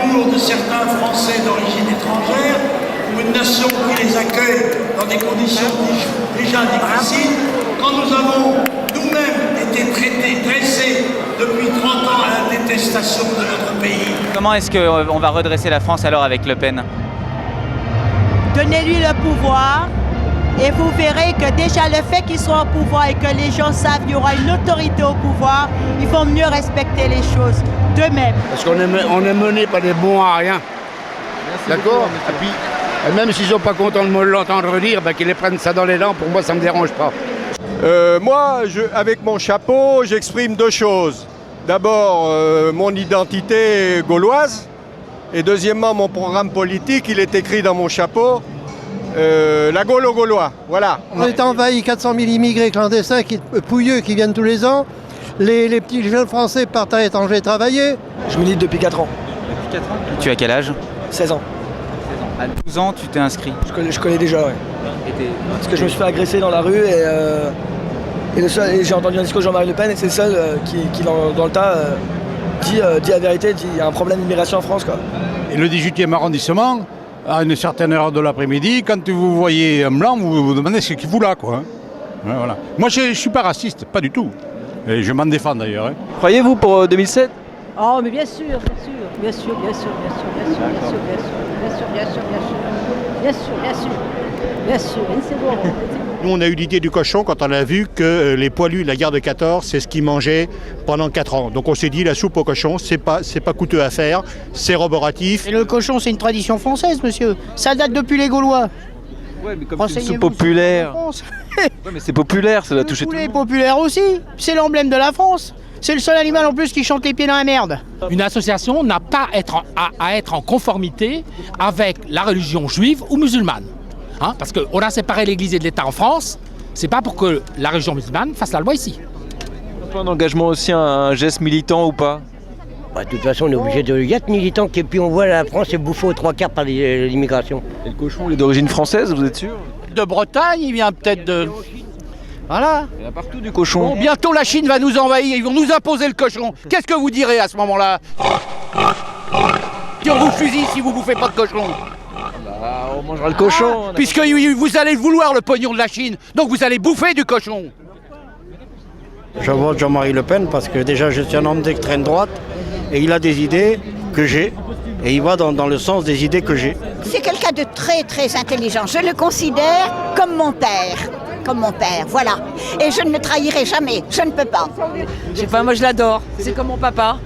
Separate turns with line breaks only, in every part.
l'amour de certains Français d'origine étrangère ou une nation qui les accueille dans des conditions déjà difficiles, quand nous avons nous-mêmes été traités, dressés depuis 30 ans à la détestation de notre pays.
Comment est-ce qu'on va redresser la France alors avec Le Pen?
Donnez-lui le pouvoir et vous verrez que déjà le fait qu'il soit au pouvoir et que les gens savent qu'il y aura une autorité au pouvoir, ils vont mieux respecter les choses d'eux-mêmes.
Parce qu'on est mené par des bons à rien. D'accord? Et puis, même s'ils sont pas contents de me l'entendre dire, qu'ils les prennent ça dans les dents, pour moi ça me dérange pas.
Moi, avec mon chapeau, j'exprime deux choses. D'abord, mon identité gauloise. Et deuxièmement, mon programme politique, il est écrit dans mon chapeau. La Gaule aux Gaulois, voilà.
On est envahi 400 000 immigrés clandestins pouilleux qui viennent tous les ans. Les petits jeunes français partent à l'étranger travailler.
Je milite depuis 4 ans.
Depuis 4 ans? Tu as quel âge?
16 ans.
À 12 ans, tu t'es inscrit?
Je connais déjà, ouais. Parce que je me suis fait agresser dans la rue et j'ai entendu un discours de Jean-Marie Le Pen et c'est le seul qui dans le tas, dit la vérité, dit il y a un problème d'immigration en France, quoi.
Et le 18e arrondissement, à une certaine heure de l'après-midi, quand vous voyez un blanc, vous vous demandez ce qu'il fout là, quoi. Voilà. Moi, je ne suis pas raciste, pas du tout. Et je m'en défends d'ailleurs.
Croyez-vous pour 2007?
Oh mais bien sûr, bien sûr, bien sûr, bien sûr, bien sûr, bien sûr, bien sûr, bien sûr, bien sûr, bien sûr, bien sûr, bien sûr, c'est bon.
Nous, on a eu l'idée du cochon quand on a vu que les poilus de la guerre de 14, c'est ce qu'ils mangeaient pendant 4 ans. Donc on s'est dit, la soupe au cochon, c'est pas coûteux à faire, c'est roboratif.
Et le cochon, c'est une tradition française, monsieur. Ça date depuis les Gaulois.
Ouais, mais comme c'est une soupe populaire. Ouais, mais c'est populaire, ça doit toucher tout le monde.
Le poulet populaire aussi. C'est l'emblème de la France. C'est le seul animal en plus qui chante les pieds dans la merde.
Une association n'a pas à être en conformité avec la religion juive ou musulmane. Parce qu'on a séparé l'Église et l'État en France, c'est pas pour que la religion musulmane fasse la loi ici.
Un engagement aussi, un geste militant ou pas?
De toute façon, on est obligé de y être militant, et puis on voit la France est bouffée aux 3/4 par l'immigration.
Et le cochon, il est d'origine française, vous êtes sûr?
De Bretagne, il vient peut-être de... Voilà.
Il y en a partout du cochon.
Bon, bientôt la Chine va nous envahir, ils vont nous imposer le cochon. Qu'est-ce que vous direz à ce moment-là? On vous fusille si vous bouffez pas de cochon.
On mangera le cochon.
Puisque vous allez vouloir le pognon de la Chine, donc vous allez bouffer du cochon.
Je vote Jean-Marie Le Pen parce que déjà je suis un homme d'extrême droite et il a des idées que j'ai et il va dans le sens des idées que j'ai.
C'est quelqu'un de très très intelligent. Je le considère comme mon père. Comme mon père, voilà. Et je ne le trahirai jamais, je ne peux pas.
Je sais pas, moi je l'adore. C'est comme mon papa.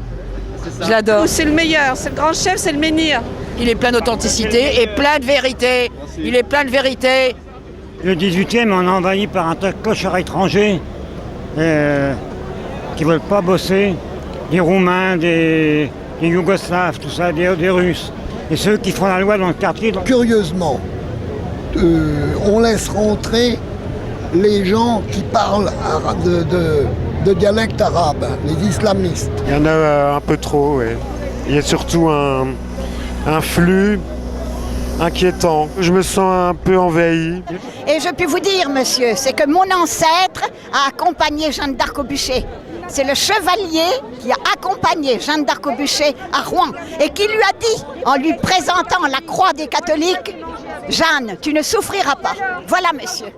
Je l'adore.
C'est le meilleur, c'est le grand chef, c'est le menhir.
Il est plein d'authenticité et plein de vérité. Il est plein de vérité.
Le 18e, on est envahi par un tas de clochards étrangers qui veulent pas bosser. Des Roumains, des Yougoslaves, tout ça, des Russes. Et ceux qui font la loi dans le quartier.
Curieusement, on laisse rentrer les gens qui parlent de dialecte arabe, les islamistes.
Il y en a un peu trop, oui. Il y a surtout un flux inquiétant. Je me sens un peu envahi.
Et je puis vous dire, monsieur, c'est que mon ancêtre a accompagné Jeanne d'Arc au bûcher. C'est le chevalier qui a accompagné Jeanne d'Arc au bûcher à Rouen et qui lui a dit, en lui présentant la croix des catholiques, « Jeanne, tu ne souffriras pas. » Voilà, monsieur.